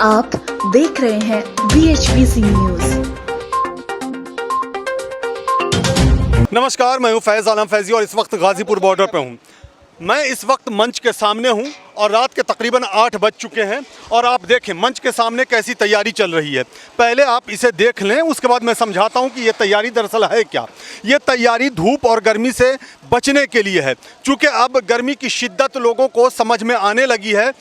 आप देख रहे हैं BHPC न्यूज। नमस्कार, मैं हूं फैज़ आलम फैज़ी और इस वक्त गाज़ीपुर बॉर्डर पे हूं। मैं इस वक्त मंच के सामने हूं और रात के तकरीबन 8 बज चुके हैं और आप देखें मंच के सामने कैसी तैयारी चल रही है। पहले आप इसे देख लें, उसके बाद मैं समझाता हूं कि ये तैयारी दरअसल है क्या। ये तैयारी धूप और गर्मी से बचने के लिए है, चूँकि अब गर्मी की शिद्दत लोगों को समझ में आने लगी है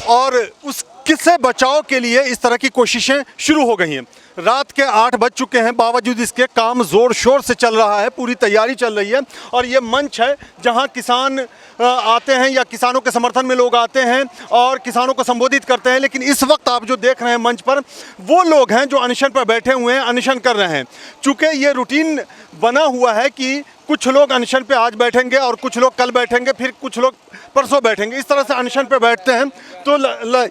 और उससे बचाव के लिए इस तरह की कोशिशें शुरू हो गई हैं। रात के 8 बज चुके हैं, बावजूद इसके काम ज़ोर शोर से चल रहा है, पूरी तैयारी चल रही है। और ये मंच है जहां किसान आते हैं या किसानों के समर्थन में लोग आते हैं और किसानों को संबोधित करते हैं। लेकिन इस वक्त आप जो देख रहे हैं मंच पर, वो लोग हैं जो अनशन पर बैठे हुए हैं, अनशन कर रहे हैं। चूँकि ये रूटीन बना हुआ है कि कुछ लोग अनशन पे आज बैठेंगे और कुछ लोग कल बैठेंगे, फिर कुछ लोग परसों बैठेंगे, इस तरह से अनशन पे बैठते हैं। तो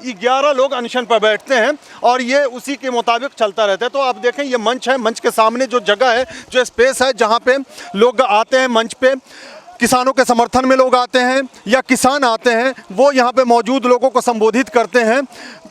11 लोग अनशन पर बैठते हैं और ये उसी के मुताबिक चलता रहता है। तो आप देखें ये मंच है, मंच के सामने जो जगह है, जो स्पेस है जहाँ पे लोग आते हैं, मंच पे किसानों के समर्थन में लोग आते हैं या किसान आते हैं, वो यहाँ पे मौजूद लोगों को संबोधित करते हैं।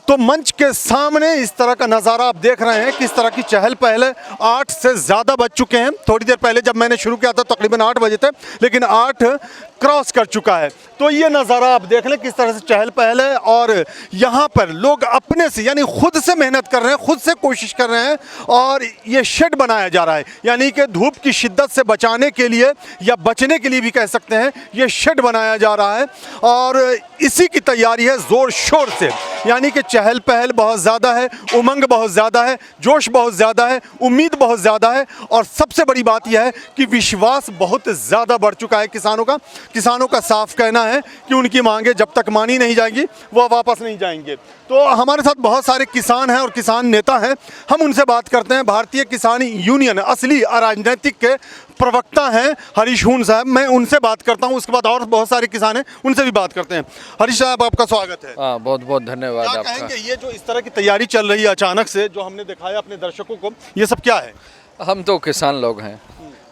तो मंच के सामने इस तरह का नज़ारा आप देख रहे हैं, किस तरह की चहल पहल है। 8 से ज़्यादा बज चुके हैं। थोड़ी देर पहले जब मैंने शुरू किया था तकरीबन 8 बजे थे, लेकिन 8 क्रॉस कर चुका है। तो ये नज़ारा आप देख लें किस तरह से चहल पहल है और यहाँ पर लोग अपने से यानी खुद से मेहनत कर रहे हैं, खुद से कोशिश कर रहे हैं और ये शेड बनाया जा रहा है, यानी कि धूप की शिद्दत से बचाने के लिए या बचने के लिए भी कह सकते हैं, ये शेड बनाया जा रहा है और इसी की तैयारी है ज़ोर शोर से। यानी कि चहल पहल बहुत ज़्यादा है, उमंग बहुत ज़्यादा है, जोश बहुत ज़्यादा है, उम्मीद बहुत ज़्यादा है और सबसे बड़ी बात यह है कि विश्वास बहुत ज़्यादा बढ़ चुका है किसानों का साफ कहना है कि उनकी मांगे जब तक मानी नहीं जाएंगी वो वापस नहीं जाएंगे। तो हमारे साथ बहुत सारे किसान हैं और किसान नेता हैं, हम उनसे बात करते हैं। भारतीय किसान यूनियन असली अराजनैतिक के प्रवक्ता हैं हरीश हून साहब, मैं उनसे बात करता हूं। उसके बाद और बहुत सारे किसान हैं, उनसे भी बात करते हैं। हरीश साहब, आपका स्वागत है। बहुत बहुत धन्यवाद। क्या आपका कहेंगे, ये जो इस तरह की तैयारी चल रही है अचानक से, जो हमने दिखाया अपने दर्शकों को, ये सब क्या है? हम तो किसान लोग हैं,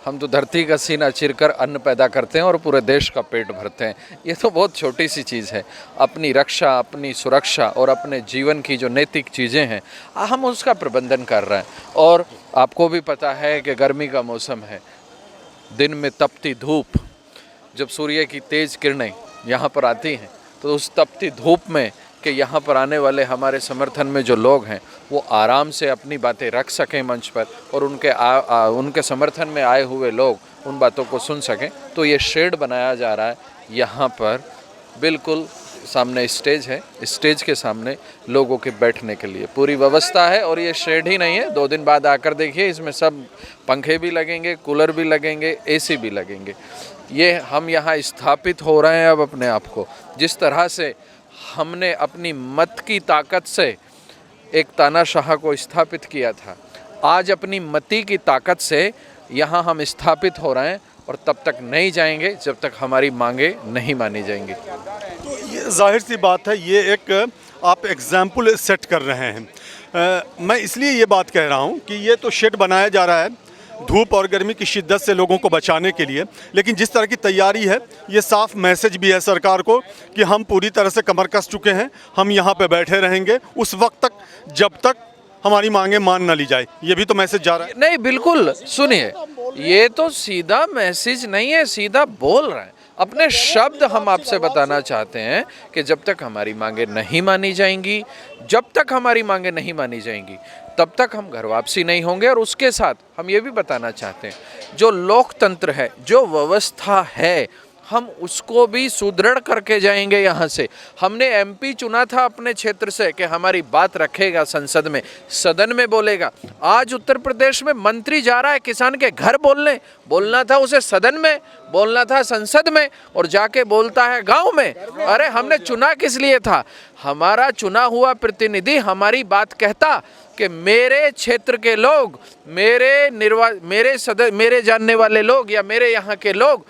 हम तो धरती का सीना चीरकर अन्न पैदा करते हैं और पूरे देश का पेट भरते हैं। ये तो बहुत छोटी सी चीज़ है। अपनी रक्षा, अपनी सुरक्षा और अपने जीवन की जो नैतिक चीज़ें हैं, हम उसका प्रबंधन कर रहे हैं। और आपको भी पता है कि गर्मी का मौसम है, दिन में तपती धूप, जब सूर्य की तेज़ किरणें यहाँ पर आती हैं, तो उस तपती धूप में कि यहाँ पर आने वाले हमारे समर्थन में जो लोग हैं वो आराम से अपनी बातें रख सकें मंच पर और उनके समर्थन में आए हुए लोग उन बातों को सुन सकें। तो ये शेड बनाया जा रहा है यहाँ पर, बिल्कुल सामने स्टेज है, स्टेज के सामने लोगों के बैठने के लिए पूरी व्यवस्था है। और ये शेड ही नहीं है, 2 दिन बाद आकर देखिए, इसमें सब पंखे भी लगेंगे, कूलर भी लगेंगे, AC भी लगेंगे। ये हम यहाँ स्थापित हो रहे हैं अब अपने आप को। जिस तरह से हमने अपनी मत की ताकत से एक तानाशाह को स्थापित किया था, आज अपनी मति की ताकत से यहाँ हम स्थापित हो रहे हैं और तब तक नहीं जाएंगे जब तक हमारी मांगे नहीं मानी जाएंगी। तो ये जाहिर सी बात है, ये एक आप एग्जाम्पल सेट कर रहे हैं। मैं इसलिए ये बात कह रहा हूँ कि ये तो शेड बनाया जा रहा है धूप और गर्मी की शिद्दत से लोगों को बचाने के लिए, लेकिन जिस तरह की तैयारी है, ये साफ मैसेज भी है सरकार को कि हम पूरी तरह से कमर कस चुके हैं, हम यहाँ पे बैठे रहेंगे उस वक्त तक जब तक हमारी मांगे मान ना ली जाए। ये भी तो मैसेज जा रहा है। नहीं, बिल्कुल सुनिए, ये तो सीधा मैसेज नहीं है, सीधा बोल रहे हैं अपने शब्द। हम आपसे बताना चाहते हैं कि जब तक हमारी मांगे नहीं मानी जाएंगी, जब तक हमारी मांगे नहीं मानी जाएंगी, तब तक हम घर वापसी नहीं होंगे। और उसके साथ हम ये भी बताना चाहते हैं, जो लोकतंत्र है, जो व्यवस्था है, हम उसको भी सुदृढ़ करके जाएंगे। यहाँ से हमने MP चुना था अपने क्षेत्र से कि हमारी बात रखेगा, संसद में, सदन में बोलेगा। आज उत्तर प्रदेश में मंत्री जा रहा है किसान के घर बोलने, बोलना था उसे सदन में, बोलना था संसद में, और जाके बोलता है गांव में। अरे हमने चुना किस लिए था? हमारा चुना हुआ प्रतिनिधि हमारी बात कहता कि मेरे क्षेत्र के लोग, मेरे जानने वाले लोग या मेरे यहाँ के लोग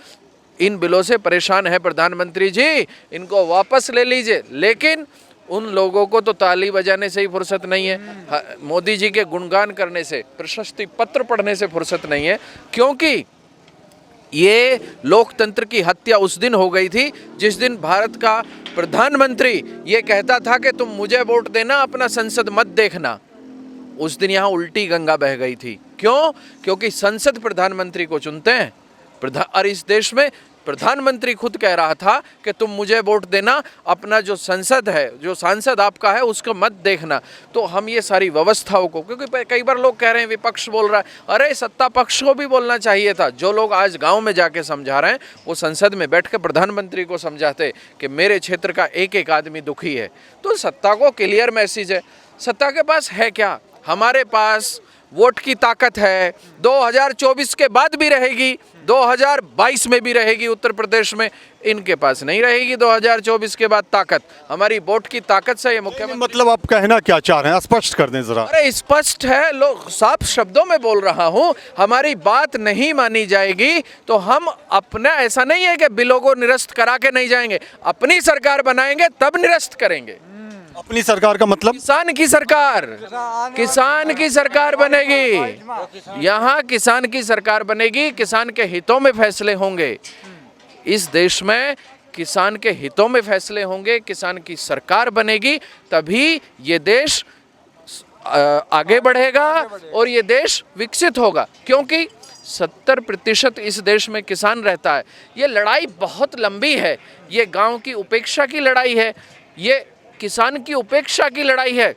इन बिलों से परेशान है, प्रधानमंत्री जी इनको वापस ले लीजिए। लेकिन उन लोगों को तो ताली बजाने से ही फुर्सत नहीं है, मोदी जी के गुणगान करने से, प्रशस्ति पत्र पढ़ने से फुर्सत नहीं है, क्योंकि ये लोकतंत्र की हत्या उस दिन हो गई थी जिस दिन भारत का प्रधानमंत्री ये कहता था कि तुम मुझे वोट देना, अपना संसद मत देखना। उस दिन यहाँ उल्टी गंगा बह गई थी। क्यों? क्योंकि संसद प्रधानमंत्री को चुनते हैं, और इस देश में प्रधानमंत्री खुद कह रहा था कि तुम मुझे वोट देना, अपना जो संसद है, जो सांसद आपका है, उसको मत देखना। तो हम ये सारी व्यवस्थाओं को, क्योंकि कई बार लोग कह रहे हैं, विपक्ष बोल रहा है, अरे सत्ता पक्ष को भी बोलना चाहिए था। जो लोग आज गांव में जाके समझा रहे हैं वो संसद में बैठ के प्रधानमंत्री को समझाते कि मेरे क्षेत्र का एक एक आदमी दुखी है। तो सत्ता को क्लियर मैसेज है, सत्ता के पास है क्या? हमारे पास वोट की ताकत है, 2024 के बाद भी रहेगी, 2022 में भी रहेगी। उत्तर प्रदेश में इनके पास नहीं रहेगी 2024 के बाद ताकत। हमारी वोट की ताकत से ये मुख्यमंत्री, मतलब आप कहना क्या चाह रहे हैं, स्पष्ट कर दें जरा। अरे स्पष्ट है, लोग साफ शब्दों में बोल रहा हूँ, हमारी बात नहीं मानी जाएगी तो हम अपना, ऐसा नहीं है कि बिलों को निरस्त करा के नहीं जाएंगे, अपनी सरकार बनाएंगे तब निरस्त करेंगे। अपनी सरकार का मतलब? किसान की सरकार, किसान की सरकार बनेगी। यहाँ किसान की सरकार बनेगी, किसान के हितों में फैसले होंगे। इस देश में किसान के हितों में फैसले होंगे, किसान की सरकार बनेगी, तभी ये देश आगे बढ़ेगा और ये देश विकसित होगा। क्योंकि 70% इस देश में किसान रहता है। ये लड़ाई बहुत लंबी है, ये गांव की उपेक्षा की लड़ाई है, ये किसान की उपेक्षा की लड़ाई है।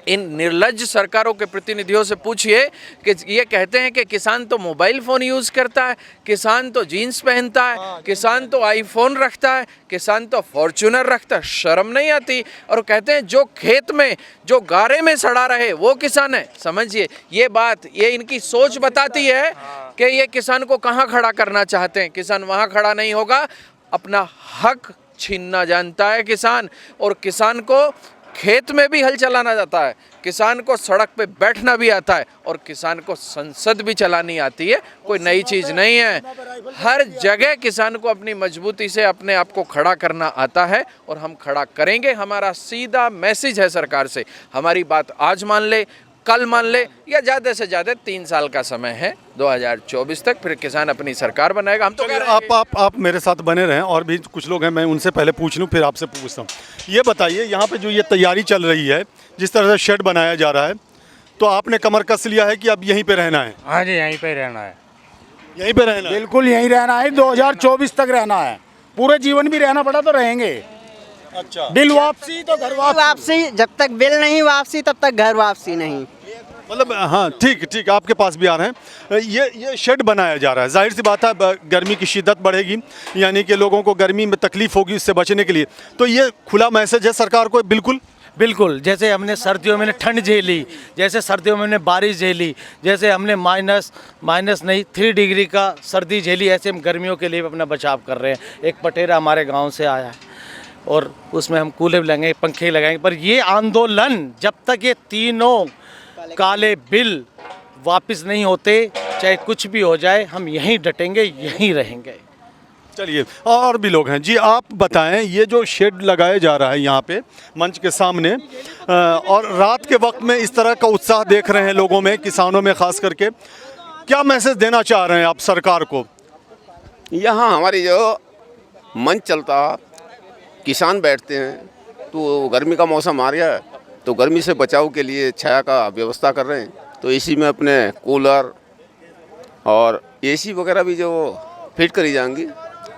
इन निर्लज्ज सरकारों के प्रतिनिधियों से पूछिए कि ये कहते हैं कि किसान तो मोबाइल फ़ोन यूज़ करता है, किसान तो जीन्स पहनता है, किसान तो आईफोन रखता है, किसान तो फॉर्च्यूनर रखता है। शर्म नहीं आती? और कहते हैं जो खेत में, जो गारे में सड़ा रहे वो किसान है। समझिए ये बात, ये इनकी सोच बताती है कि ये किसान को कहाँ खड़ा करना चाहते हैं। किसान वहाँ खड़ा नहीं होगा, अपना हक छीनना जानता है किसान, और किसान को खेत में भी हल चलाना जाता है, किसान को सड़क पे बैठना भी आता है, और किसान को संसद भी चलानी आती है। कोई नई चीज़ नहीं है, हर जगह किसान को अपनी मजबूती से अपने आप को खड़ा करना आता है और हम खड़ा करेंगे। हमारा सीधा मैसेज है सरकार से, हमारी बात आज मान ले, कल मान ले, या ज़्यादा से ज़्यादा 3 साल का समय है, 2024 तक, फिर किसान अपनी सरकार बनाएगा। हम तो कह रहे हैं आप मेरे साथ बने रहें, और भी कुछ लोग हैं, मैं उनसे पहले पूछ लूं फिर आपसे पूछता हूं। ये बताइए, यहाँ पे जो ये तैयारी चल रही है, जिस तरह से शेड बनाया जा रहा है, तो आपने कमर कस लिया है कि अब यहीं पे रहना है? हाँ जी, यहीं पे रहना है। यहीं पे रहना है? बिल्कुल यहीं रहना है, 2024 तक रहना है। पूरे जीवन भी रहना पड़ा तो रहेंगे। अच्छा, बिल वापसी तो घर वापसी, जब तक बिल नहीं वापसी तब तक घर वापसी नहीं। मतलब हाँ, ठीक, आपके पास भी आ रहे हैं। ये शेड बनाया जा रहा है, जाहिर सी बात है गर्मी की शिद्दत बढ़ेगी, यानी कि लोगों को गर्मी में तकलीफ होगी, उससे बचने के लिए। तो ये खुला मैसेज है सरकार को। बिल्कुल जैसे हमने सर्दियों में ठंड झेली, जैसे सर्दियों में हमने बारिश झेली, जैसे हमने माइनस नहीं 3 डिग्री का सर्दी झेली, ऐसे हम गर्मियों के लिए अपना बचाव कर रहे हैं। एक पटेरा हमारे गांव से आया है और उसमें हम कूलर लगाएंगे, पंखे लगाएंगे, पर ये आंदोलन जब तक ये तीनों काले बिल वापस नहीं होते, चाहे कुछ भी हो जाए, हम यहीं डटेंगे, यहीं रहेंगे। चलिए, और भी लोग हैं जी, आप बताएं, ये जो शेड लगाया जा रहा है यहाँ पे मंच के सामने, और रात के वक्त में इस तरह का उत्साह देख रहे हैं लोगों में, किसानों में खास करके, क्या मैसेज देना चाह रहे हैं आप सरकार को? यहाँ हमारी जो मंच चलता, किसान बैठते हैं, तो गर्मी का मौसम आ गया है, तो गर्मी से बचाव के लिए छाया का व्यवस्था कर रहे हैं। तो इसी में अपने कूलर और एसी वगैरह भी जो फिट करी जाएंगी,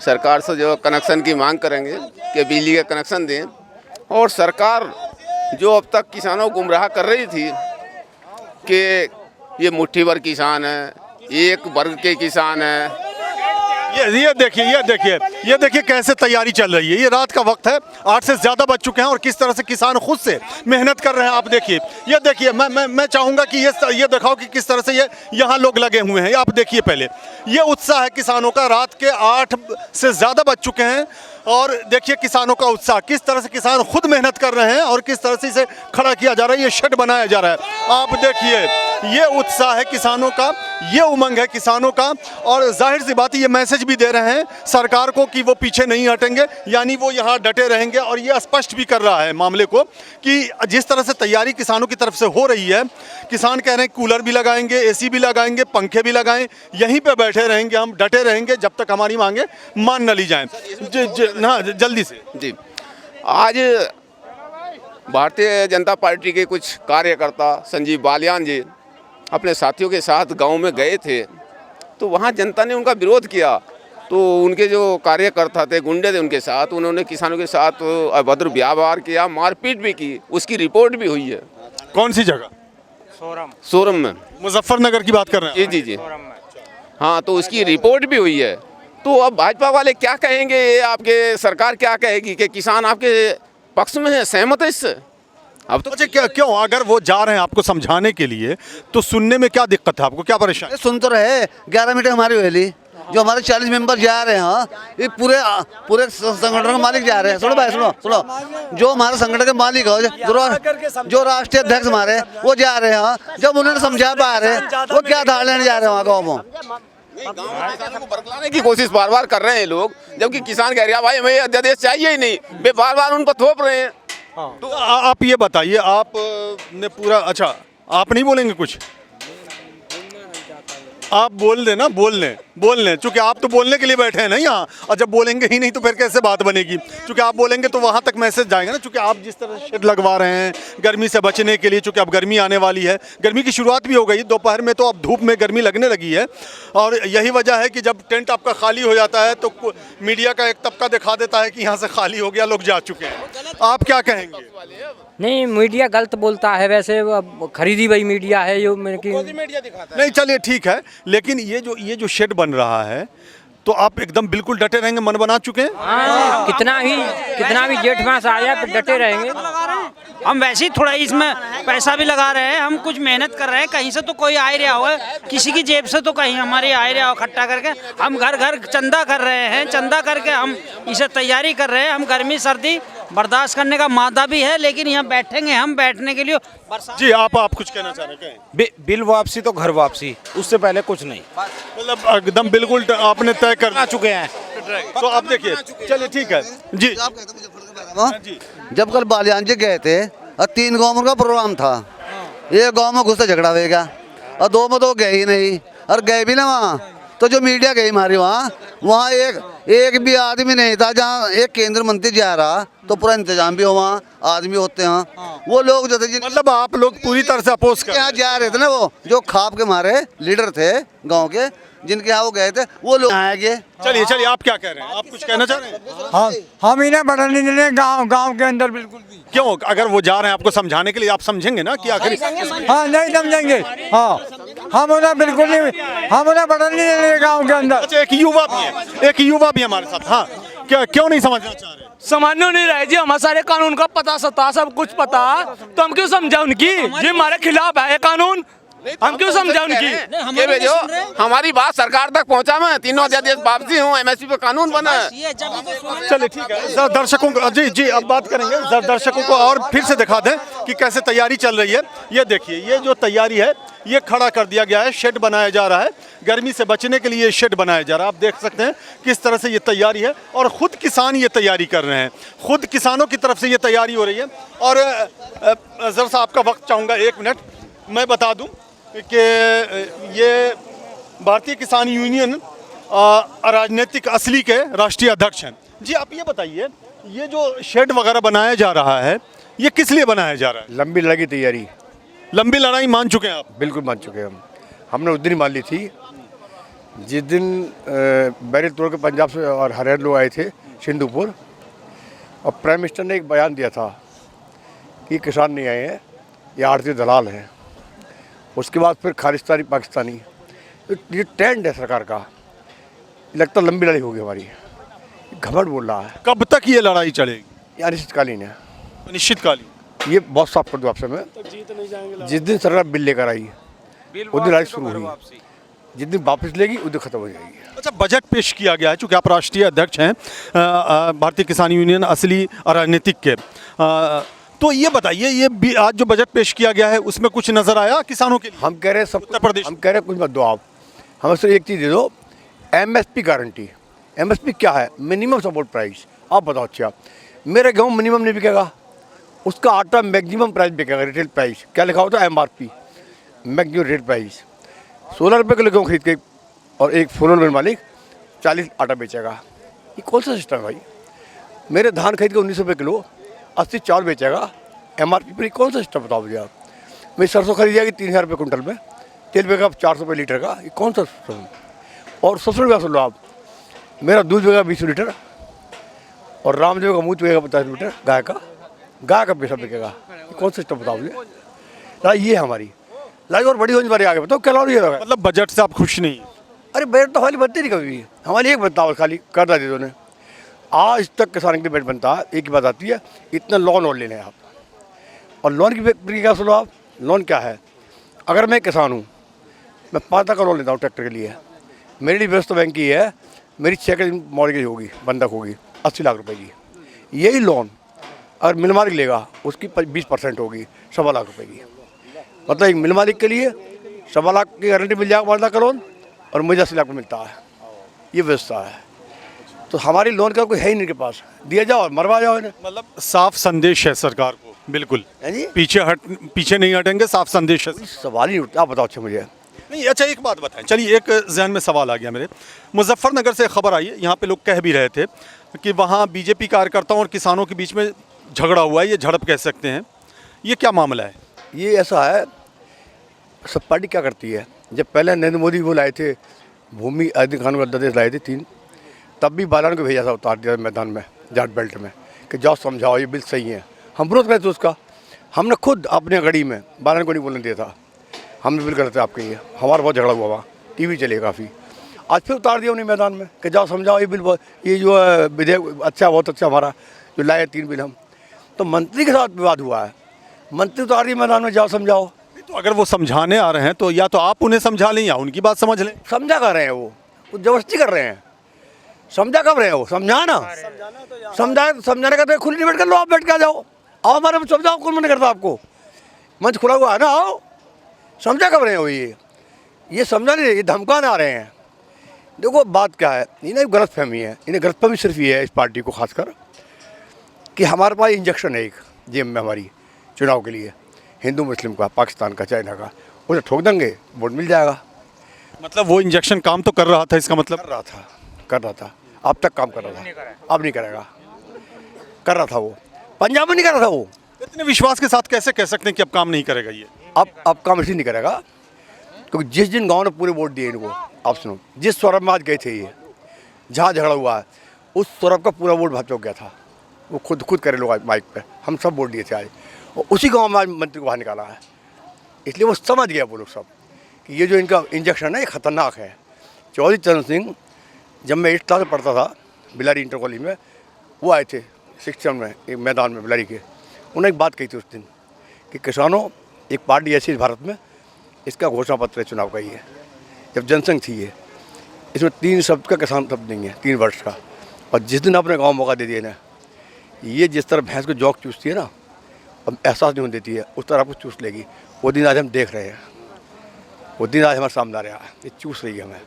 सरकार से जो कनेक्शन की मांग करेंगे कि बिजली का कनेक्शन दें। और सरकार जो अब तक किसानों को गुमराह कर रही थी कि ये मुट्ठी भर किसान है, एक वर्ग के किसान है, ये देखिए कैसे तैयारी चल रही है। ये रात का वक्त है, 8 से ज़्यादा बज चुके हैं, और किस तरह से किसान खुद से मेहनत कर रहे हैं। आप देखिए, ये देखिए, मैं चाहूँगा कि ये दिखाओ कि किस तरह से ये यहाँ लोग लगे हुए हैं। आप देखिए पहले, ये उत्साह है किसानों का। रात के 8 से ज़्यादा बज चुके हैं, और देखिए किसानों का उत्साह, किस तरह से किसान खुद मेहनत कर रहे हैं और किस तरह से इसे खड़ा किया जा रहा है, ये शेड बनाया जा रहा है। आप देखिए, ये उत्साह है किसानों का ये उमंग है किसानों का। और जाहिर सी बात है ये मैसेज भी दे रहे हैं सरकार को कि वो पीछे नहीं हटेंगे, यानी वो यहाँ डटे रहेंगे। और ये स्पष्ट भी कर रहा है मामले को कि जिस तरह से तैयारी किसानों की तरफ से हो रही है, किसान कह रहे हैं कूलर भी लगाएंगे, एसी भी लगाएंगे, पंखे भी लगाएं, यहीं पे बैठे रहेंगे, हम डटे रहेंगे जब तक हमारी मांगे मान न ली जाएं। हाँ जल्दी से जी, आज भारतीय जनता पार्टी के कुछ कार्यकर्ता संजीव बालियान जी अपने साथियों के साथ गांव में गए थे, तो वहां जनता ने उनका विरोध किया। तो उनके जो कार्यकर्ता थे, गुंडे थे उनके साथ, उन्होंने किसानों के साथ अभद्र व्यवहार किया, मारपीट भी की। उसकी रिपोर्ट भी हुई है। कौन सी जगह? सोरम में, मुजफ्फरनगर की बात कर रहे हैं? जी जी जी, हाँ, तो उसकी रिपोर्ट भी हुई है। तो अब भाजपा वाले क्या कहेंगे, ये आपके सरकार क्या कहेगी कि किसान आपके पक्ष में है, सहमत है इससे? अब तो अच्छा क्यों अगर वो जा रहे हैं आपको समझाने के लिए, तो सुनने में क्या दिक्कत है आपको, क्या परेशानी? सुन तो रहे 11 मीटिंग हमारी हुई थी, जो हमारे 40 मेंबर जा रहे हैं, ये पूरे संगठन के मालिक जा रहे हैं। सुनो भाई, सुनो, जो हमारे संगठन के मालिक हो, जो राष्ट्रीय अध्यक्ष हमारे, वो जा रहे हैं। जब उन्होंने समझा पा रहे हैं, वो क्या धार लेने जा रहे हैं वहाँ गाँव में? किसानों को बरगलाने की कोशिश बार बार कर रहे हैं लोग, जबकि किसान कह रहे हैं भाई हमें अध्यादेश चाहिए ही नहीं, वे बार बार उन पर थोप रहे हैं। तो आप ये बताइए, आप ने पूरा, अच्छा आप नहीं बोलेंगे कुछ? आप बोल देना, बोल लें, चूँकि आप तो बोलने के लिए बैठे हैं ना यहाँ, और जब बोलेंगे ही नहीं तो फिर कैसे बात बनेगी? चूँकि आप बोलेंगे तो वहाँ तक मैसेज जाएगा ना। चूँकि आप जिस तरह से शेड लगवा रहे हैं गर्मी से बचने के लिए, चूँकि अब गर्मी आने वाली है, गर्मी की शुरुआत भी हो गई, दोपहर में तो अब धूप में गर्मी लगने लगी है। और यही वजह है कि जब टेंट आपका खाली हो जाता है तो मीडिया का एक तबका दिखा देता है कि यहाँ से खाली हो गया, लोग जा चुके हैं। आप क्या कहेंगे? नहीं, मीडिया गलत बोलता है, वैसे खरीदी हुई मीडिया है जो नहीं, चलिए ठीक है, लेकिन ये जो शेड बन रहा है, तो आप एकदम बिल्कुल डटे रहेंगे, मन बना चुके हैं? हाँ, कितना भी जेठ मास आया पर डटे रहेंगे। हम वैसे ही थोड़ा इसमें पैसा भी लगा रहे हैं, हम कुछ मेहनत कर रहे हैं, कहीं से तो कोई आय रहा हो, किसी की जेब से तो कहीं हमारी आय रहा हो, इकट्ठा करके हम घर घर चंदा कर रहे हैं, चंदा करके हम इसे तैयारी कर रहे हैं। हम गर्मी सर्दी बर्दाश्त करने का मादा भी है, लेकिन यहाँ बैठेंगे हम, बैठने के लिए जी। आप कुछ कहना चाह रहे हैं? बिल वापसी तो घर वापसी, उससे पहले कुछ नहीं, मतलब एकदम बिल्कुल आपने तय कर चुके हैं। तो आप देखिए, चलिए ठीक है जी। जब कल बालियान जी गए थे और 3 गाँव का प्रोग्राम था, एक गाँव में घुसते झगड़ा होगा और 2 में तो गए ही नहीं, और गए भी ना वहाँ, तो जो मीडिया गई हमारी वहाँ एक भी आदमी नहीं था। जहाँ एक केंद्र मंत्री जा रहा तो पूरा इंतजाम भी हो, वहाँ आदमी होते हैं। वो लोग जो थे, मतलब आप लोग पूरी तरह से अपोज कर यहाँ जा रहे थे ना, वो जो खाप के मारे लीडर थे गांव के, जिनके यहाँ वो गए थे, वो लोग आएंगे। चलिए आप क्या कह रहे हैं? आप कुछ कहना चाह रहे हैं? हाँ, हम इन्हें बढ़ाने नहीं देंगे गाँव के अंदर, बिल्कुल भी। क्यों? अगर वो जा रहे हैं आपको समझाने के लिए, आप समझेंगे ना कि आखिर? हाँ, नहीं समझेंगे। हाँ, हम उन्हें बिल्कुल नहीं, हम उन्हें बढ़ाने नहीं देंगे गाँव के अंदर। अच्छा, एक युवा भी हमारे साथ। हाँ, क्यों नहीं समझना चाह रहे? समझने नहीं रहे जी, हमारे सारे कानून का पता सता सब कुछ पता, तो हम क्यों समझा उनकी? जी हमारे खिलाफ है कानून, हम क्यों समझा उनकी? के भेजो, हमारी बात सरकार तक पहुंचा मैं, तीनों अध्यादेश वापसी हूँ, MSP पे कानून बना है। चलिए ठीक है, दर्शकों को जी अब बात करेंगे, दर्शकों को और फिर से दिखा दें कि कैसे तैयारी चल रही है। ये देखिए, ये जो तैयारी है ये खड़ा कर दिया गया है, शेड बनाया जा रहा है, गर्मी से बचने के लिए शेड बनाया जा रहा है। आप देख सकते हैं किस तरह से ये तैयारी है, और ख़ुद किसान ये तैयारी कर रहे हैं, खुद किसानों की तरफ से ये तैयारी हो रही है। और ज़रा सा आपका वक्त चाहूँगा, 1 मिनट। मैं बता दूँ कि ये भारतीय किसान यूनियन राजनीतिक असली के राष्ट्रीय अध्यक्ष हैं। जी आप ये बताइए, ये जो शेड वगैरह बनाया जा रहा है, ये किस लिए बनाया जा रहा है? लंबी लड़ाई की तैयारी। लंबी लड़ाई मान चुके हैं आप? बिल्कुल मान चुके हैं हमने उस दिन मान ली थी जिस दिन बैरियर तोड़ के पंजाब से और हरियाणा लोग आए थे सिंधुपुर, और प्राइम मिनिस्टर ने एक बयान दिया था कि किसान नहीं आए हैं, ये आड़ती दलाल हैं। उसके बाद फिर खालिस्तानी पाकिस्तानी, ये ट्रेंड है सरकार का। लगता लंबी लड़ाई होगी हमारी, घमंड बोल रहा है। कब तक ये लड़ाई चलेगी? ये अनिश्चितकालीन है। अनिश्चितकालीन? ये बहुत साफ कर दो आपसे मैं, जिस दिन सरकार बिल लेकर आई उस दिन लड़ाई शुरू हुई, जिस दिन वापस लेगी उस दिन खत्म हो जाएगी। अच्छा, बजट पेश किया गया है, चूँकि आप राष्ट्रीय अध्यक्ष हैं भारतीय किसान यूनियन असली राजनीतिक के, तो ये बताइए, ये आज जो बजट पेश किया गया है उसमें कुछ नजर आया किसानों के लिए? हम कह रहे हैं सब, उत्तर प्रदेश, हम कह रहे हैं कुछ मत दो आप, हमें सिर्फ एक चीज़ दे दो, MSP गारंटी। MSP क्या है? Minimum support price. आप बताओ। अच्छा, मेरे गेहूँ मिनिमम नहीं बिकेगा, उसका आटा मैक्सिमम प्राइस बिकेगा, रिटेल प्राइस। क्या लिखा होता है? MRP, maximum rate price. 16 रुपये किलो गेहूँ खरीद के और एक फोन मिल मालिक 40 आटा बेचेगा। ये कौन सा सिस्टम है भाई? मेरे धान खरीद के 19 रुपये किलो 80 चावल बेचेगा MRP पर। कौन सा सिस्टम बताओ मुझे आप? मेरी सरसों खरीदी जाएगी 3000 रुपये कुंटल में, तेल बेगा 400 रुपये लीटर का। ये कौन सा सिस्टम? और सबसे बड़ा सुन लो आप, मेरा दूध बेगा 20 लीटर और रामदेव का मूत बेगा 50 लीटर गाय का पैसा बिकेगा। ये कौन सा सिस्टम बताओ मुझे? ये है हमारी लाइफ और बड़ी होने वाली। आगे बताओ क्या रही है? मतलब बजट से आप खुश नहीं हैं? अरे बजट तो हमारी बनती नहीं कभी भी। हमारी एक बताओ खाली कर्जा दे दो ने। आज तक किसान के लिए बजट बनता है, एक ही बात आती है, इतना लोन और ले लें आप। और लोन की क्या सुनो आप? लोन क्या है? अगर मैं किसान हूँ, मैं 5 लाख का लोन लेता हूँ ट्रैक्टर के लिए, मेरे लिए व्यवस्था बैंक की है, मेरी 6 के दिन मॉर्गेज होगी, बंधक होगी 80 लाख रुपए की। यही लोन अगर मिल मालिक लेगा उसकी 20% होगी 1.25 लाख रुपए की। मतलब एक मिल मालिक के लिए 1.25 लाख की गारंटी मिल जाएगा 5 लाख का लोन, और मुझे 80 लाख में मिलता है। ये व्यवस्था है। तो हमारी लोन का कोई है ही नहीं के पास, दिया जाओ और मरवा जाओ इन्हें। मतलब साफ संदेश है सरकार को, बिल्कुल जी, पीछे नहीं हटेंगे, साफ संदेश है। सवाल ही नहीं उठता। आप बताओ। अच्छा मुझे नहीं, अच्छा एक बात बताएं, चलिए एक जहन में सवाल आ गया मेरे। मुजफ्फरनगर से खबर आई है, यहाँ पे लोग कह भी रहे थे कि वहाँ बीजेपी कार्यकर्ताओं और किसानों के बीच में झगड़ा हुआ है, ये झड़प कह सकते हैं। ये क्या मामला है? ये ऐसा है, सब पार्टी क्या करती है। जब पहले नरेंद्र मोदी वो लाए थे भूमि अधिकार को अध्यादेश लाए थे 3, तब भी बालान को भेजा था, उतार दिया मैदान में जाट बेल्ट में कि जाओ समझाओ ये बिल सही है। हम विरोध करते थे उसका। हमने खुद अपने गड़ी में बालान को नहीं बोलने दिया था, हमने बिल करते आपके ये। हमारा बहुत झगड़ा हुआ वहाँ, TV चले काफ़ी। आज फिर उतार दिया उन्हें मैदान में कि जाओ समझाओ ये बिल, ये जो विधेयक अच्छा, बहुत अच्छा हमारा जो लाए 3 बिल हम। तो मंत्री के साथ विवाद हुआ है, मंत्री उतार दिए मैदान में, जाओ समझाओ। तो अगर वो समझाने आ रहे हैं तो या तो आप उन्हें समझा लें या उनकी बात समझ लें। समझा कर रहे हैं वो जबरदस्ती कर रहे हैं। समझा कब रहे हैं वो? समझाना समझाने का तो खुली डिबेट कर लो, आप बैठ के आ जाओ, आओ हमारे में समझाओ। कौन मना करता आपको? मंच खुला हुआ है ना, आओ। समझा कब रहे हैं वो? ये समझा नहीं रहे, ये धमकाने आ रहे हैं। देखो बात क्या है, इन्हें गलत फहमी है। इन्हें गलत फहमी सिर्फ ये है इस पार्टी को खासकर कि हमारे पास इंजेक्शन है एक जेब में हमारी चुनाव के लिए, हिंदू मुस्लिम का, पाकिस्तान का, चाइना का, उसे ठोक देंगे वोट मिल जाएगा। मतलब वो इंजेक्शन काम तो कर रहा था, इसका मतलब? कर रहा था, अब तक काम कर रहा था, अब नहीं करेगा। कर रहा था वो, पंजाब में नहीं कर रहा था वो। इतने विश्वास के साथ कैसे कह सकते हैं कि अब काम नहीं करेगा ये? अब काम इसलिए नहीं करेगा क्योंकि जिस दिन गांव ने पूरे वोट दिए इनको, आप सुनो, जिस सौरभ में आज गए थे ये, जहाँ झगड़ा हुआ है, उस सौरभ का पूरा वोट भाजपा हो गया था। वो खुद करे लोग आज माइक पे, हम सब वोट दिए थे आज, और उसी गांव में आज मंत्री को बाहर निकाला है। इसलिए वो समझ गया वो लोग सब कि ये जो इनका इंजेक्शन है ये खतरनाक है। चौधरी चरण सिंह जब मैं 8th क्लास में पढ़ता था बिलारी इंटर कॉलेज में, वो आए थे 6 में एक मैदान में बिलारी के। उन्होंने एक बात कही थी उस दिन कि किसानों, एक पार्टी ऐसी भारत में, इसका घोषणा पत्र है चुनाव का ही है। जब जनसंघ थी ये, इसमें 3 शब्द का किसान शब्द नहीं है, 3 वर्ष का। और जिस दिन आपने गाँव मौका दे दिया ना, ये जिस तरह भैंस को जौक चूसती है ना, अब एहसास नहीं होने देती है, उस तरह आपको चूस लेगी। वो दिन आज हम देख रहे हैं, वो दिन आज हमारे सामने आ रहा है, ये चूस रही है हमें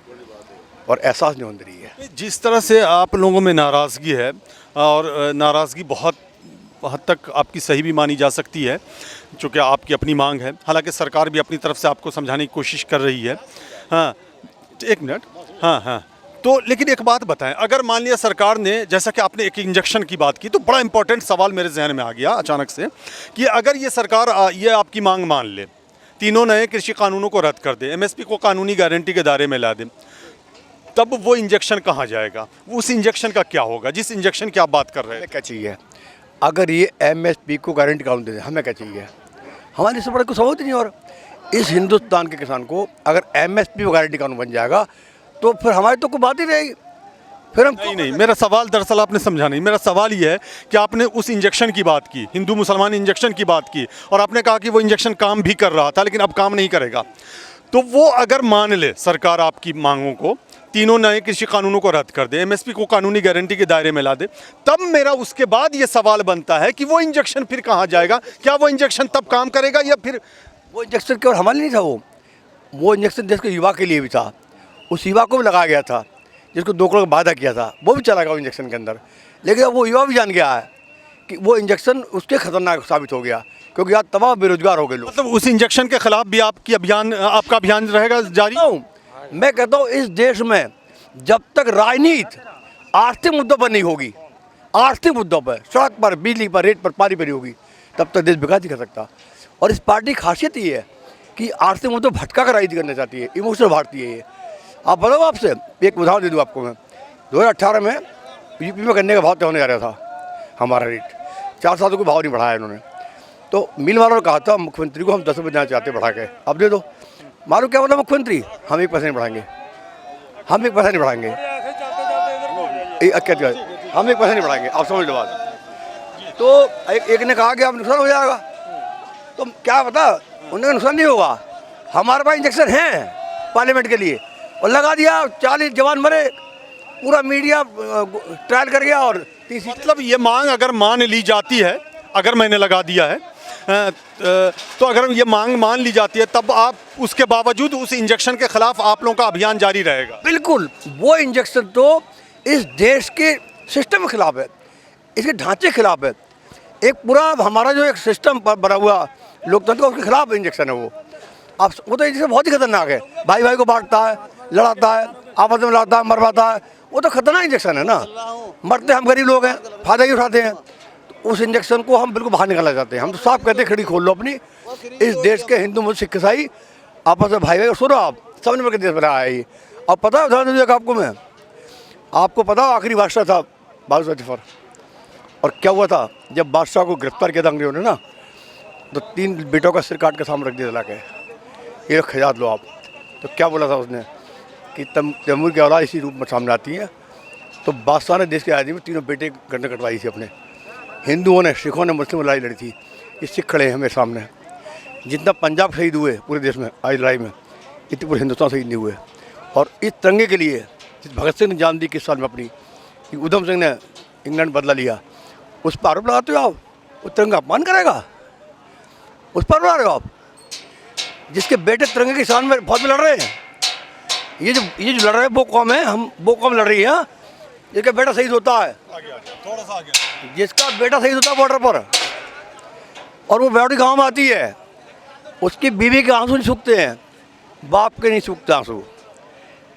और एहसास नहीं होने रही है। जिस तरह से आप लोगों में नाराज़गी है, और नाराज़गी बहुत हद तक आपकी सही भी मानी जा सकती है, चूँकि आपकी अपनी मांग है, हालांकि सरकार भी अपनी तरफ से आपको समझाने की कोशिश कर रही है। हाँ, एक मिनट। हाँ, तो लेकिन एक बात बताएं, अगर मान लिया सरकार ने, जैसा कि आपने एक इंजेक्शन की बात की, तो बड़ा इंपॉर्टेंट सवाल मेरे जहन में आ गया अचानक से कि अगर ये सरकार ये आपकी मांग मान ले, 3 नए कृषि कानूनों को रद्द कर दे, MSP को कानूनी गारंटी के दायरे में ला दे, तब वो इंजेक्शन कहाँ जाएगा? उस इंजेक्शन का क्या होगा जिस इंजेक्शन की आप बात कर रहे हैं? क्या चाहिए? अगर ये MSP को गारंटी कानून दे दे, हमें क्या चाहिए? हमारे से बड़ा कुछ होता नहीं। और इस हिंदुस्तान के किसान को अगर MSP को गारंटी कानून बन जाएगा तो फिर हमारी तो कोई बात ही रहेगी। फिर हम नहीं, मेरा सवाल दरअसल आपने समझा नहीं। मेरा सवाल ये है कि आपने उस इंजेक्शन की बात की, हिंदू मुसलमान इंजेक्शन की बात की, और आपने कहा कि वो इंजेक्शन काम भी कर रहा था लेकिन अब काम नहीं करेगा। तो वो अगर मान ले सरकार आपकी मांगों को, 3 नए कृषि कानूनों को रद्द कर दे, MSP को कानूनी गारंटी के दायरे में ला दे, तब मेरा उसके बाद ये सवाल बनता है कि वो इंजेक्शन फिर कहाँ जाएगा? क्या वो इंजेक्शन तब काम करेगा या फिर? वो इंजेक्शन केवल हमारे लिए नहीं था, वो इंजेक्शन देश के युवा के लिए भी था, उस युवा को भी लगाया गया था जिसको 2 करोड़ का वादा किया था, वो भी चला गया इंजेक्शन के अंदर। लेकिन अब वो युवा भी जान गया है कि वो इंजेक्शन उसके खतरनाक साबित हो गया, क्योंकि आज तमाम बेरोजगार हो गए लोग। मतलब उस इंजेक्शन के खिलाफ भी आपका अभियान रहेगा जारी? मैं कहता हूँ इस देश में जब तक राजनीति आर्थिक मुद्दों पर नहीं होगी, आर्थिक मुद्दों पर, सड़क पर, बिजली पर, रेट पर, पानी पर नहीं होगी, तब तक देश विकास नहीं कर सकता। और इस पार्टी की खासियत ये है कि आर्थिक मुद्दों भटका कर राजनीति करना चाहती है, इमोशनल भारती है ये। आप बताओ, आपसे एक उदाहरण दे दूँ आपको मैं। 2018 में यूपी में गन्ने का भाव तय होने जा रहा था, हमारा रेट 4 सालों को भाव नहीं बढ़ाया इन्होंने। तो मिल वालों ने कहा था मुख्यमंत्री को हम 10 रुपये देना चाहते बढ़ा के, अब दे दो। मालूम क्या बोला मुख्यमंत्री? हम 1 पैसा नहीं बढ़ाएंगे, हम 1 पैसा नहीं बढ़ाएंगे, हम 1 पैसा नहीं बढ़ाएंगे। आप समझ लो बात। तो एक ने कहा कि आप नुकसान हो जाएगा, तो क्या पता उनका नुकसान नहीं होगा। हमारे पास इंजेक्शन है पार्लियामेंट के लिए, और लगा दिया, 40 जवान मरे, पूरा मीडिया ट्रायल कर गया। और मतलब ये मांग अगर मान ली जाती है, अगर मैंने लगा दिया है तो अगर ये मांग मान ली जाती है, तब आप उसके बावजूद उस इंजेक्शन के खिलाफ आप लोगों का अभियान जारी रहेगा? बिल्कुल। वो इंजेक्शन तो इस देश के सिस्टम के खिलाफ है, इसके ढांचे के खिलाफ है। एक पूरा हमारा जो एक सिस्टम बना हुआ लोकतंत्र का, उसके खिलाफ इंजेक्शन है वो। अब वो तो इंजेक्शन बहुत ही खतरनाक है, भाई भाई को बांटता है, लड़ाता है, आपस में लड़ाता है, मरवाता है। वो तो खतरनाक इंजेक्शन है ना। मरते हम गरीब लोग हैं, फायदा ही उठाते हैं। तो उस इंजेक्शन को हम बिल्कुल बाहर निकालना चाहते हैं। हम तो साफ कहते हैं खिड़की खोल लो अपनी। इस देश के हिंदू मुस्लिम सिख ईसाई आपस में भाई भाई सुनो, आप सब ने देश बनाया है ये। अब पता है उदाहरण दे आपको मैं, आपको पता आखिरी बादशाह था बादशाह जफर, और क्या हुआ था जब बादशाह को गिरफ्तार किया था अंग्रेजों ने ना, तो 3 बेटों का सिर काट के सामने रख दिया ला के, ये खिजात लो आप। तो क्या बोला था उसने कि तैमूर की औलाद इसी रूप में सामने आती है। तो बादशाह ने देश के आज़ादी में 3 बेटे गर्दन कटवाई थी अपने। हिंदुओं ने, सिखों ने, मुस्लिम लड़ाई लड़ी थी। ये सिख खड़े हैं मेरे सामने। जितना पंजाब शहीद हुए पूरे देश में आज लड़ाई में, इतने पूरे हिंदुस्तान शहीद नहीं हुए। और इस तिरंगे के लिए जिस भगत सिंह ने जान दी किस साल में अपनी, कि उधम सिंह ने इंग्लैंड बदला लिया, उस पर आरोप लगाते हो आप? वो तिरंगा अपमान करेगा, उस पर लड़ा रहे हो आप? जिसके बेटे तिरंगे के शान में फौज में लड़ रहे हैं। ये जो लड़ रहे हैं वो कौम है, हम वो कौम लड़ रही है जिसका बेटा शहीद होता है, थोड़ा सा आगे, जिसका बेटा शहीद होता है बॉर्डर पर, और वो बेटी गाँव में आती है, उसकी बीवी के आंसू नहीं सूखते हैं, बाप के नहीं सूखते आंसू,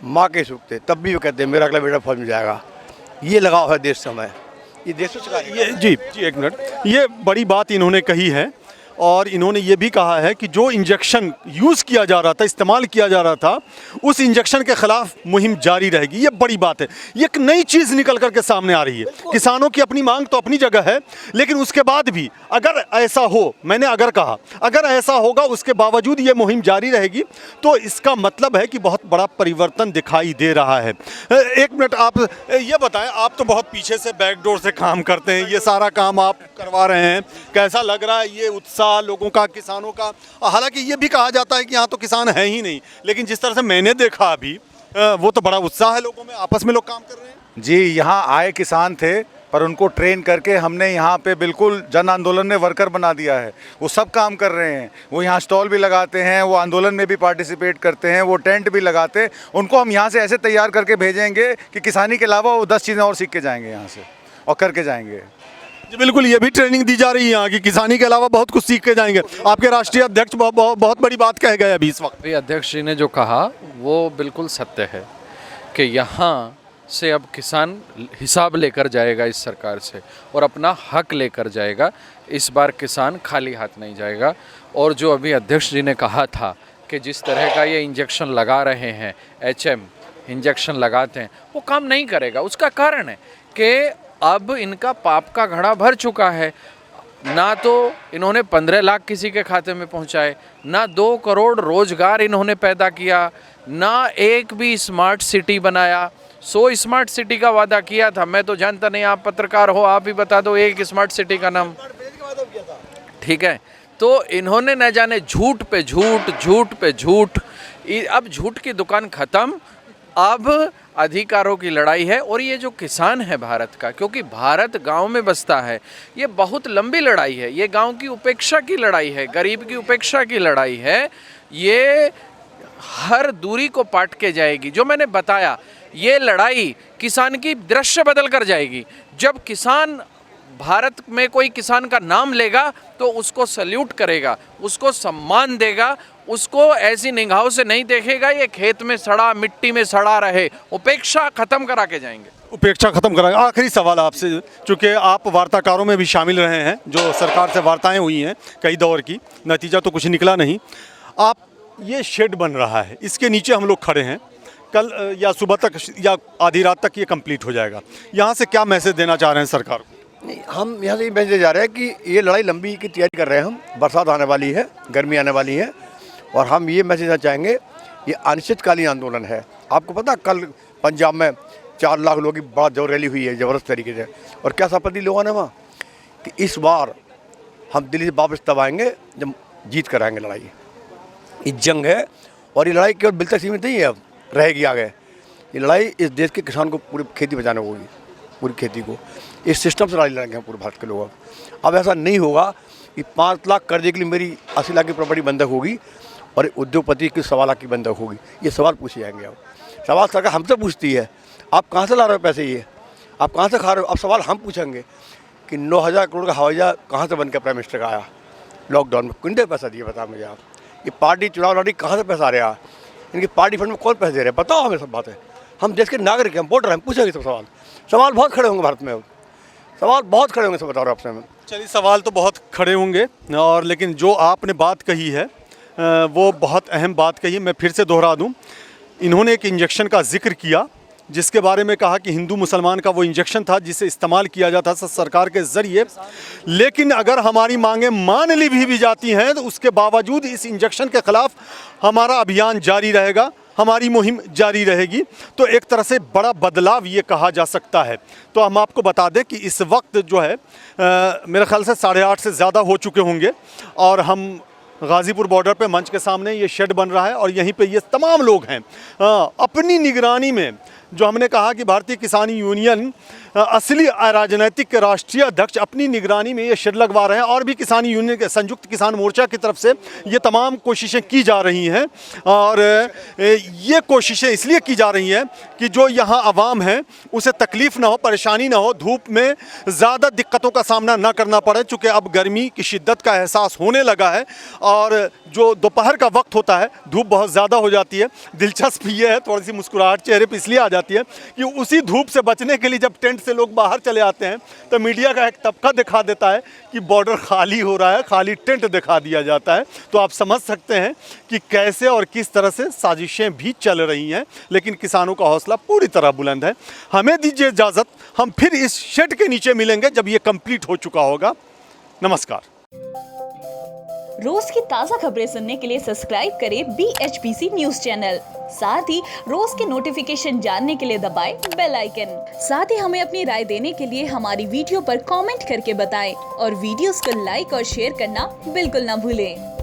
माँ के सूखते, तब भी वो कहते हैं मेरा अगला बेटा फौज में जाएगा। ये लगाव है देश से हमें, ये देश से। जी 1 मिनट, ये बड़ी बात इन्होंने कही है। और इन्होंने ये भी कहा है कि जो इंजेक्शन यूज़ किया जा रहा था, इस्तेमाल किया जा रहा था, उस इंजेक्शन के खिलाफ मुहिम जारी रहेगी। ये बड़ी बात है, ये एक नई चीज़ निकल करके सामने आ रही है। किसानों की अपनी मांग तो अपनी जगह है, लेकिन उसके बाद भी अगर ऐसा हो, मैंने अगर कहा, अगर ऐसा होगा उसके बावजूद ये मुहिम जारी रहेगी, तो इसका मतलब है कि बहुत बड़ा परिवर्तन दिखाई दे रहा है। 1 मिनट, आप ये बताएं, आप तो बहुत पीछे से बैकडोर से काम करते हैं, ये सारा काम आप करवा रहे हैं, कैसा लग रहा है ये उत्साह लोगों का, किसानों का? हालांकि ये भी कहा जाता है कि यहाँ तो किसान है ही नहीं, लेकिन जिस तरह से मैंने देखा अभी, वो तो बड़ा उत्साह है लोगों में, आपस में लोग काम कर रहे हैं। जी, यहाँ आए किसान थे, पर उनको ट्रेन करके हमने यहाँ पे बिल्कुल जन आंदोलन में वर्कर बना दिया है। वो सब काम कर रहे हैं, वो यहाँ स्टॉल भी लगाते हैं, वो आंदोलन में भी पार्टिसिपेट करते हैं, वो टेंट भी लगाते हैं। उनको हम यहाँ से ऐसे तैयार करके भेजेंगे कि किसानी के अलावा वो 10 चीज़ें और सीख के जाएंगे यहाँ से और करके जाएंगे। जी बिल्कुल, ये भी ट्रेनिंग दी जा रही है यहाँ की, किसानी के अलावा बहुत कुछ सीख के जाएंगे। आपके राष्ट्रीय अध्यक्ष बहुत बड़ी बात कह गए अभी इस वक्त। अभी अध्यक्ष जी ने जो कहा वो बिल्कुल सत्य है कि यहाँ से अब किसान हिसाब लेकर जाएगा इस सरकार से और अपना हक लेकर जाएगा। इस बार किसान खाली हाथ नहीं जाएगा। और जो अभी अध्यक्ष जी ने कहा था कि जिस तरह का ये इंजेक्शन लगा रहे हैं, HM इंजेक्शन लगाते हैं, वो काम नहीं करेगा। उसका कारण है कि अब इनका पाप का घड़ा भर चुका है। ना तो इन्होंने 15 लाख किसी के खाते में पहुंचाए, ना 2 करोड़ रोजगार इन्होंने पैदा किया, ना एक भी स्मार्ट सिटी बनाया। 100 स्मार्ट सिटी का वादा किया था। मैं तो जानता नहीं, आप पत्रकार हो, आप ही बता दो एक स्मार्ट सिटी का नाम। ठीक है, तो इन्होंने न जाने झूठ पे झूठ, झूठ पे झूठ। अब झूठ की दुकान ख़त्म, अब अधिकारों की लड़ाई है। और ये जो किसान है भारत का, क्योंकि भारत गांव में बसता है, ये बहुत लंबी लड़ाई है। ये गांव की उपेक्षा की लड़ाई है, गरीब की उपेक्षा की लड़ाई है। ये हर दूरी को पाट के जाएगी। जो मैंने बताया, ये लड़ाई किसान की दृश्य बदल कर जाएगी। जब किसान भारत में कोई किसान का नाम लेगा तो उसको सल्यूट करेगा, उसको सम्मान देगा, उसको ऐसी निगाहों से नहीं देखेगा ये खेत में सड़ा, मिट्टी में सड़ा रहे। उपेक्षा खत्म करा के जाएंगे। उपेक्षा खत्म कराएंगे। आखिरी सवाल आपसे, चूँकि आप वार्ताकारों में भी शामिल रहे हैं, जो सरकार से वार्ताएं हुई हैं कई दौर की, नतीजा तो कुछ निकला नहीं। आप, ये शेड बन रहा है, इसके नीचे हम लोग खड़े हैं, कल या सुबह तक या आधी रात तक ये कंप्लीट हो जाएगा। यहाँ से क्या मैसेज देना चाह रहे हैं सरकार को? नहीं, हम यहाँ से ये मैसेज जा रहे हैं कि ये लड़ाई लंबी की तैयारी कर रहे हैं हम। बरसात आने वाली है, गर्मी आने वाली है, और हम ये मैसेज देना चाहेंगे, ये अनिश्चितकालीन आंदोलन है। आपको पता, कल पंजाब में 4 लाख लोगों की बड़ा जोर रैली हुई है ज़बरदस्त तरीके से, और क्या शपथ ली लोगों ने वहाँ कि इस बार हम दिल्ली से वापस तब आएंगे जब जीत कर आएंगे लड़ाई। ये जंग है, और ये लड़ाई केवल बिल तक सीमित नहीं है, अब रहेगी आगे। ये लड़ाई इस देश के किसान को पूरी खेती बचाने होगी, पूरी खेती को। इस सिस्टम से लड़ाई लड़ेंगे हम पूरे भारत के लोग। अब ऐसा नहीं होगा कि 5 लाख कर्जे के लिए मेरी 80 लाख की प्रॉपर्टी बंधक होगी और उद्योगपति की 1.25 लाख की बंधक होगी। ये सवाल पूछे जाएंगे। अब सवाल सरकार हमसे पूछती है, आप कहाँ से ला रहे हो पैसे, ये आप कहाँ से खा रहे हो? अब सवाल हम पूछेंगे कि 9,000 करोड़ का हवाई जहाज कहाँ से बन के प्राइम मिनिस्टर का आया लॉकडाउन में? कितने पैसा दिए बताओ मुझे आप? ये पार्टी चुनाव लड़ी कहाँ से पैसा आ रहा है? इनकी पार्टी फंड में कौन पैसे दे रहे हैं? बताओ हमें सब बातें। हम देश के नागरिक हैं, हम वोटर हैं, हम पूछेंगे सब सवाल। सवाल बहुत खड़े होंगे भारत में, अब सवाल बहुत खड़े होंगे, सब बता रहा हूँ आपसे मैं। चलिए, सवाल तो बहुत खड़े होंगे, और लेकिन जो आपने बात कही है वो बहुत अहम बात कही। मैं फिर से दोहरा दूं, इन्होंने एक इंजेक्शन का जिक्र किया, जिसके बारे में कहा कि हिंदू मुसलमान का वो इंजेक्शन था जिसे इस्तेमाल किया जाता था सरकार के ज़रिए। लेकिन अगर हमारी मांगें मान ली भी जाती हैं तो उसके बावजूद इस इंजेक्शन के ख़िलाफ़ हमारा अभियान जारी रहेगा, हमारी मुहिम जारी रहेगी। तो एक तरह से बड़ा बदलाव ये कहा जा सकता है। तो हम आपको बता दें कि इस वक्त जो है मेरे ख्याल से 8:30 से ज़्यादा हो चुके होंगे, और हम गाज़ीपुर बॉर्डर पे मंच के सामने ये शेड बन रहा है, और यहीं पे ये तमाम लोग हैं अपनी निगरानी में। जो हमने कहा कि भारतीय किसान यूनियन असली राजनीतिक राष्ट्रीय अध्यक्ष अपनी निगरानी में ये शेड लगवा रहे हैं, और भी किसान यूनियन के संयुक्त किसान मोर्चा की तरफ से ये तमाम कोशिशें की जा रही हैं। और ये कोशिशें इसलिए की जा रही हैं कि जो यहाँ आवाम है उसे तकलीफ़ ना हो, परेशानी ना हो, धूप में ज़्यादा दिक्कतों का सामना ना करना पड़े। चूँकि अब गर्मी की शिद्दत का एहसास होने लगा है, और जो दोपहर का वक्त होता है धूप बहुत ज़्यादा हो जाती है। दिलचस्प ये है, थोड़ी सी मुस्कुराहट चेहरे पर इसलिए आ जाती है कि उसी धूप से बचने के लिए जब टेंट से लोग बाहर चले आते हैं तो मीडिया का एक तबका दिखा देता है कि बॉर्डर खाली हो रहा है, खाली टेंट दिखा दिया जाता है। तो आप समझ सकते हैं कि कैसे और किस तरह से साजिशें भी चल रही हैं। लेकिन किसानों का हौसला पूरी तरह बुलंद है। हमें दीजिए इजाज़त, हम फिर इस शेड के नीचे मिलेंगे जब ये कंप्लीट हो चुका होगा। नमस्कार। रोज की ताज़ा खबरें सुनने के लिए सब्सक्राइब करें BHPC न्यूज चैनल। साथ ही रोज के नोटिफिकेशन जानने के लिए दबाएं बेल आइकन। साथ ही हमें अपनी राय देने के लिए हमारी वीडियो पर कमेंट करके बताएं, और वीडियोस को लाइक और शेयर करना बिल्कुल ना भूलें।